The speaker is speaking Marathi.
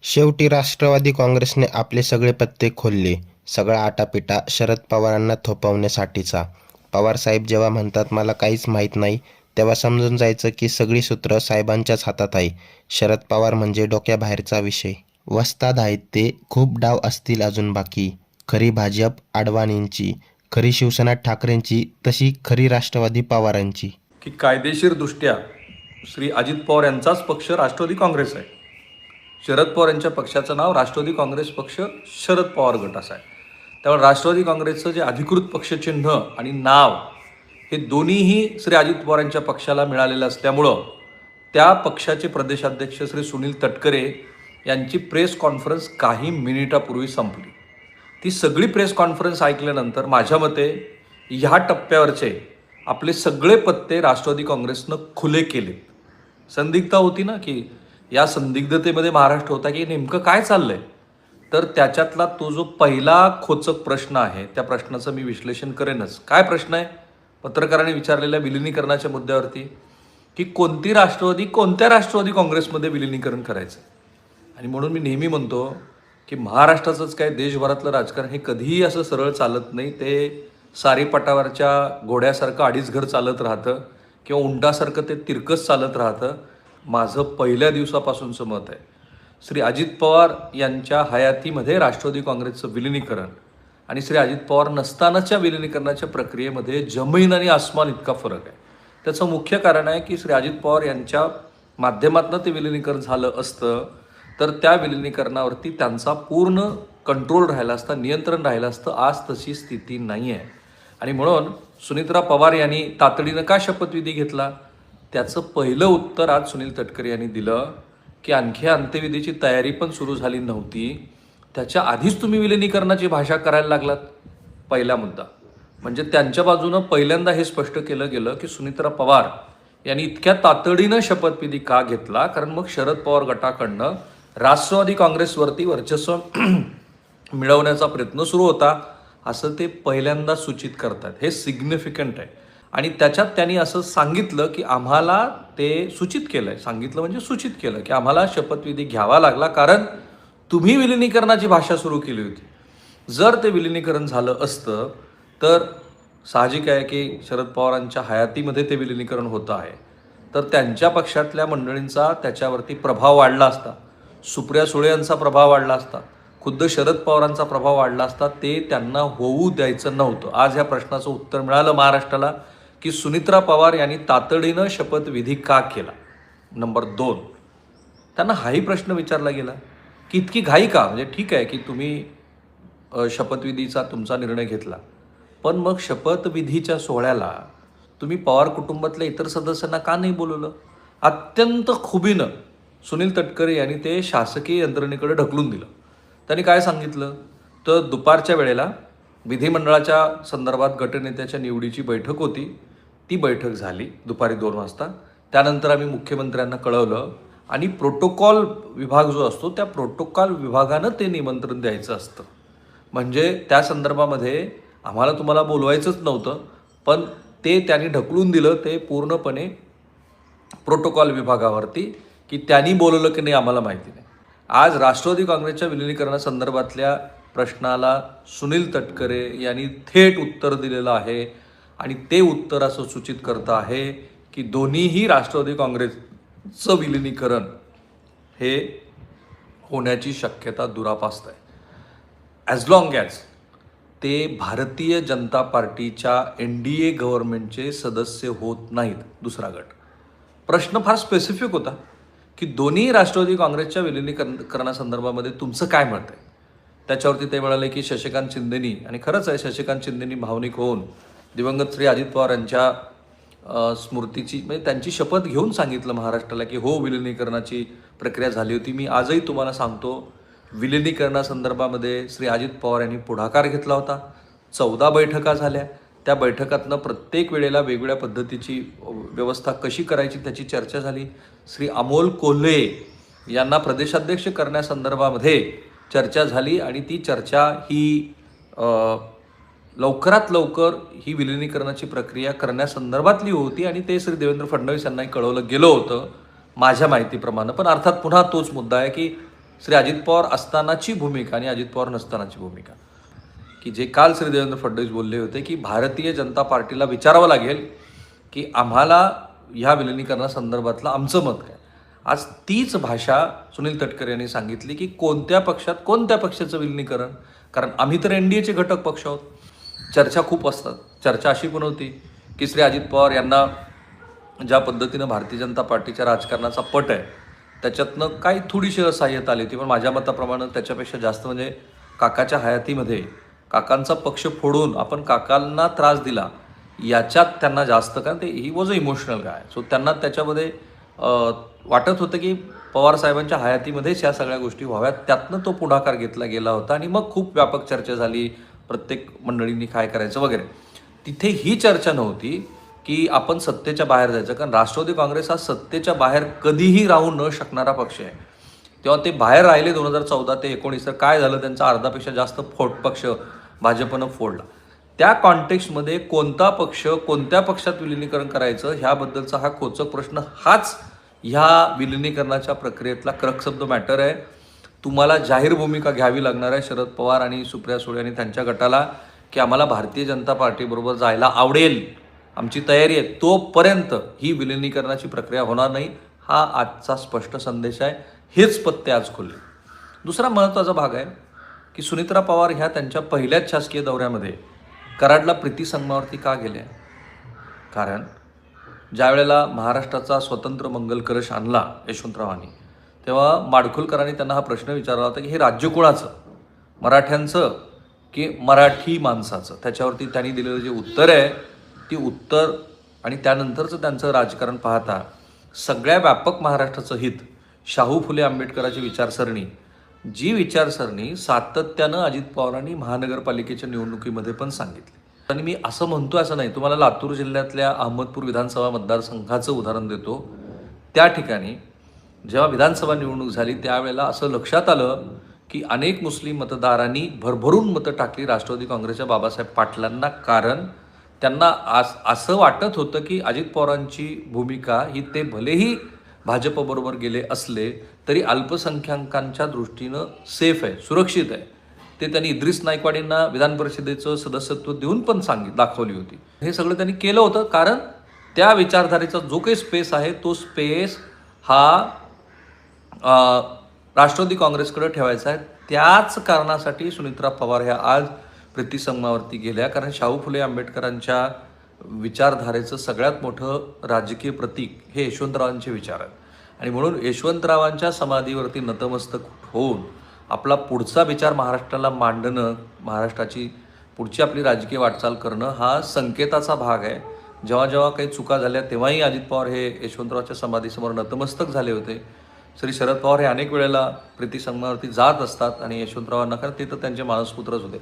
शेवटी राष्ट्रवादी काँग्रेसने आपले सगळे पत्ते खोलले. सगळा आटापिटा शरद पवारांना थोपवण्यासाठीचा. पवारसाहेब जेव्हा म्हणतात मला काहीच माहीत नाही, तेव्हा समजून जायचं की सगळी सूत्र साहेबांच्याच हातात आहे. शरद पवार म्हणजे डोक्याबाहेरचा विषय. वस्ताद आहेत ते. खूप डाव असतील अजून बाकी. खरी भाजप अडवाणींची, खरी शिवसेना ठाकरेंची, तशी खरी राष्ट्रवादी पवारांची. की कायदेशीरदृष्ट्या श्री अजित पवार यांचाच पक्ष राष्ट्रवादी काँग्रेस आहे. शरद पवार यांच्या पक्षाचं नाव राष्ट्रवादी काँग्रेस पक्ष शरद पवार गट असं आहे. त्यामुळे राष्ट्रवादी काँग्रेसचं जे अधिकृत पक्षचिन्ह आणि नाव हे दोन्हीही श्री अजित पवार यांच्या पक्षाला मिळालेलं असल्यामुळं त्या पक्षाचे प्रदेशाध्यक्ष श्री सुनील तटकरे यांची प्रेस कॉन्फरन्स काही मिनिटापूर्वी संपली. ती सगळी प्रेस कॉन्फरन्स ऐकल्यानंतर माझ्या मते ह्या टप्प्यावरचे आपले सगळे पत्ते राष्ट्रवादी काँग्रेसनं खुले केले. संदिग्धता होती ना की या संदिग्धतेमध्ये महाराष्ट्र होता की नेमकं काय चाललंय. तर त्याच्यातला तो जो पहिला खोचक प्रश्न आहे त्या प्रश्नाचं मी विश्लेषण करेनच. काय प्रश्न आहे? पत्रकारांनी विचारलेल्या विलिनीकरणाच्या मुद्द्यावरती की कोणती राष्ट्रवादी कोणत्या राष्ट्रवादी काँग्रेसमध्ये विलिनीकरण करायचं. आणि म्हणून मी नेहमी म्हणतो की महाराष्ट्राचंच काय देशभरातलं राजकारण हे कधीही असं सरळ चालत नाही. ते सारीपाटावरच्या घोड्यासारखं अडीच घर चालत राहतं किंवा उंटासारखं ते तिरकस चालत राहतं. माझं पहिल्या दिवसापासूनचं मत आहे श्री अजित पवार यांच्या हयातीमध्ये राष्ट्रवादी काँग्रेसचं विलिनीकरण आणि श्री अजित पवार नसतानाच्या विलिनीकरणाच्या प्रक्रियेमध्ये जमीन आणि आसमान इतका फरक आहे. त्याचं मुख्य कारण आहे की श्री अजित पवार यांच्या माध्यमातून ते विलिनीकरण झालं असतं तर त्या विलिनीकरणावरती त्यांचा पूर्ण कंट्रोल राहिला असता, नियंत्रण राहिलं असतं. आज तशी स्थिती नाही आहे. आणि म्हणून सुनीत्रा पवार यांनी तातडीनं का शपथविधी घेतला त्याचं पहिलं उत्तर आज सुनील तटकरे यांनी दिलं की आणखी अंत्यविधीची तयारी पण सुरू झाली नव्हती, त्याच्या आधीच तुम्ही विलिनीकरणाची भाषा करायला लागलात. पहिला मुद्दा म्हणजे त्यांच्या बाजूनं पहिल्यांदा हे स्पष्ट केलं गेलं की सुनीत्रा पवार यांनी इतक्या तातडीनं शपथविधी का घेतला, कारण मग शरद पवार गटाकडनं राष्ट्रवादी काँग्रेसवरती वर्चस्व मिळवण्याचा प्रयत्न सुरू होता असं ते पहिल्यांदा सूचित करतात. हे सिग्निफिकंट आहे. आणि त्याच्यात त्यांनी असं सांगितलं की आम्हाला ते सूचित केलंय, सांगितलं म्हणजे सूचित केलं की आम्हाला शपथविधी घ्यावा लागला कारण तुम्ही विलिनीकरणाची भाषा सुरू केली होती. जर ते विलिनीकरण झालं असतं तर साहजिक आहे की शरद पवारांच्या हयातीमध्ये ते विलिनीकरण होतं आहे तर त्यांच्या पक्षातल्या मंडळींचा त्याच्यावरती प्रभाव वाढला असता, सुप्रिया सुळे यांचा प्रभाव वाढला असता, खुद्द शरद पवारांचा प्रभाव वाढला असता. ते त्यांना होऊ द्यायचं नव्हतं. आज ह्या प्रश्नाचं उत्तर मिळालं महाराष्ट्राला की सुनीत्रा पवार यांनी तातडीनं शपथविधी का केला. नंबर 2, त्यांना हाही प्रश्न विचारला गेला की इतकी घाई का. म्हणजे ठीक आहे की तुम्ही शपथविधीचा तुमचा निर्णय घेतला, पण मग शपथविधीच्या सोहळ्याला तुम्ही पवार कुटुंबातल्या इतर सदस्यांना का नाही बोलवलं. अत्यंत खुबीनं सुनील तटकरे यांनी ते शासकीय यंत्रणेकडे ढकलून दिलं. त्यांनी काय सांगितलं तर दुपारच्या वेळेला विधिमंडळाच्या संदर्भात गटनेत्याच्या निवडीची बैठक होती, ती बैठक झाली दुपारी 2 वाजता. त्यानंतर आम्ही मुख्यमंत्र्यांना कळवलं आणि प्रोटोकॉल विभाग जो असतो त्या प्रोटोकॉल विभागानं ते निमंत्रण द्यायचं असतं. म्हणजे त्या संदर्भामध्ये आम्हाला तुम्हाला बोलवायचंच नव्हतं, पण ते त्यांनी ढकलून दिलं ते पूर्णपणे प्रोटोकॉल विभागावरती की त्यांनी बोलवलं की नाही आम्हाला माहिती नाही. आज राष्ट्रवादी काँग्रेसच्या विलिनीकरणासंदर्भातल्या प्रश्नाला सुनील तटकरे यांनी थेट उत्तर दिलेलं आहे आणि ते उत्तर असं सूचित करतं आहे की दोन्हीही राष्ट्रवादी काँग्रेसचं विलिनीकरण हे होण्याची शक्यता दुरापास्त आहे. ॲज लॉंग ॲज ते भारतीय जनता पार्टीच्या NDA गव्हर्नमेंटचे सदस्य होत नाहीत. दुसरा गट प्रश्न फार स्पेसिफिक होता की दोन्ही राष्ट्रवादी काँग्रेसच्या विलिनीकरणासंदर्भामध्ये तुमचं काय मत आहे. त्याच्यावरती ते म्हणाले की शशिकांत शिंदेनी, आणि खरंच आहे शशिकांत शिंदेनी भावनिक होऊन दिवंगत श्री अजित पवार यांच्या स्मृतीची म्हणजे त्यांची शपथ घेऊन सांगितलं महाराष्ट्राला की हो विलिनीकरणाची प्रक्रिया झाली होती. मी आजही तुम्हाला सांगतो विलिनीकरणासंदर्भामध्ये श्री अजित पवार यांनी पुढाकार घेतला होता. 14 बैठका झाल्या. त्या बैठकातनं प्रत्येक वेळेला वेगवेगळ्या पद्धतीची व्यवस्था कशी करायची त्याची चर्चा झाली. श्री अमोल कोल्हे यांना प्रदेशाध्यक्ष करण्यासंदर्भामध्ये चर्चा झाली आणि ती चर्चा ही लवकरात लवकर ही विलिनीकरणाची प्रक्रिया करण्यासंदर्भातली होती आणि ते श्री देवेंद्र फडणवीस यांनाही कळवलं गेलं होतं माझ्या माहितीप्रमाणे. पण अर्थात पुन्हा तोच मुद्दा आहे की श्री अजित पवार असतानाची भूमिका आणि अजित पवार नसतानाची भूमिका, की जे काल श्री देवेंद्र फडणवीस बोलले होते की भारतीय जनता पार्टीला विचारावं लागेल की आम्हाला ह्या विलिनीकरणासंदर्भातलं आमचं मत काय. आज तीच भाषा सुनील तटकरे यांनी सांगितली की कोणत्या पक्षाचं विलिनीकरण, कारण आम्ही तर NDAचे घटक पक्ष आहोत. चर्चा खूप असतात. चर्चा अशी पण होती की श्री अजित पवार यांना ज्या पद्धतीनं भारतीय जनता पार्टीच्या राजकारणाचा पट आहे त्याच्यातनं काही थोडीशी असहाय्यता आली होती, पण माझ्या मताप्रमाणे त्याच्यापेक्षा जास्त म्हणजे काकाच्या हयातीमध्ये काकांचा पक्ष फोडून आपण काकांना त्रास दिला याच्यात त्यांना जास्त, कारण ते he was a emotional guy. So त्यांना त्याच्यामध्ये वाटत होतं की पवारसाहेबांच्या हयातीमध्येच या सगळ्या गोष्टी व्हाव्यात. त्यातनं तो पुढाकार घेतला गेला होता आणि मग खूप व्यापक चर्चा झाली, प्रत्येक मंडळींनी काय करायचं वगैरे. तिथे ही चर्चा नव्हती की आपण सत्तेच्या बाहेर जायचं, कारण राष्ट्रवादी काँग्रेस हा सत्तेच्या बाहेर कधीही राहू न शकणारा पक्ष आहे. तेव्हा ते बाहेर राहिले 2014 ते 19, तर काय झालं, त्यांचा अर्धापेक्षा जास्त पक्ष भाजपनं फोडला. त्या कॉन्टेक्स्टमध्ये कोणता पक्ष कोणत्या पक्षात विलिनीकरण करायचं ह्याबद्दलचा हा खोचक प्रश्न, हाच ह्या विलिनीकरणाच्या प्रक्रियेतला क्रक्स ऑफ द मॅटर आहे. तुम्हाला जाहीर भूमिका घ्यावी लागणार आहे शरद पवार आणि सुप्रिया सुळे आणि त्यांच्या गटाला, की आम्हाला भारतीय जनता पार्टीबरोबर जायला आवडेल, आमची तयारी आहे. तोपर्यंत ही विलिनीकरणाची प्रक्रिया होणार नाही, हा आजचा स्पष्ट संदेश आहे. हेच पत्ते आज खुलले. दुसरा महत्त्वाचा भाग आहे की सुनित्रा पवार ह्या त्यांच्या पहिल्याच शासकीय दौऱ्यामध्ये कराडला प्रीती संगमावरती का गेल्या. कारण ज्या वेळेला महाराष्ट्राचा स्वतंत्र मंगल कलश आणला यशवंतरावांनी, तेव्हा माडखोलकरांनी त्यांना हा प्रश्न विचारला होता की हे राज्य कोणाचं, मराठ्यांचं की मराठी माणसाचं. त्याच्यावरती त्यांनी दिलेलं जे उत्तर आहे ती उत्तर आणि त्यानंतरचं त्यांचं राजकारण पाहता सगळ्या व्यापक महाराष्ट्राचं हित, शाहू फुले आंबेडकरांची विचारसरणी, जी विचारसरणी सातत्यानं अजित पवारांनी महानगरपालिकेच्या निवडणुकीमध्ये पण सांगितली. आणि मी असं म्हणतो असं नाही, तुम्हाला लातूर जिल्ह्यातल्या अहमदपूर विधानसभा मतदारसंघाचं उदाहरण देतो. त्या ठिकाणी जेव्हा विधानसभा निवडणूक झाली त्यावेळेला असं लक्षात आलं की अनेक मुस्लिम मतदारांनी भरभरून मतं टाकली राष्ट्रवादी काँग्रेसच्या बाबासाहेब पाटलांना, कारण त्यांना असं वाटत होतं की अजित पवारांची भूमिका ही, ते भलेही भाजपबरोबर गेले असले तरी अल्पसंख्याकांच्या दृष्टीनं सेफ आहे, सुरक्षित आहे. ते त्यांनी इद्रिस नाईकवाडींना विधान परिषदेचं सदस्यत्व देऊन पण दाखवली होती. हे सगळं त्यांनी केलं होतं, कारण त्या विचारधारेचा जो काही स्पेस आहे तो स्पेस हा राष्ट्रवादी काँग्रेसकडे ठेवायचा आहे. त्याच कारणासाठी सुनित्रा पवार ह्या आज प्रीती संगमावरती गेल्या, कारण शाहू फुले आंबेडकरांच्या विचारधारेचं सगळ्यात मोठं राजकीय प्रतीक हे यशवंतरावांचे विचार आहेत. आणि म्हणून यशवंतरावांच्या समाधीवरती नतमस्तक होऊन आपला पुढचा विचार महाराष्ट्राला मांडणं, महाराष्ट्राची पुढची आपली राजकीय वाटचाल करणं हा संकेताचा भाग आहे. जेव्हा जेव्हा काही चुका झाल्या तेव्हाही अजित पवार हे यशवंतरावांच्या समाधीसमोर नतमस्तक झाले होते. श्री शरद पवार हे अनेक वेळेला प्रीती संगमावरती जात असतात आणि यशवंतरावांना, कारण ते तर त्यांचे मानसपुत्रच होते.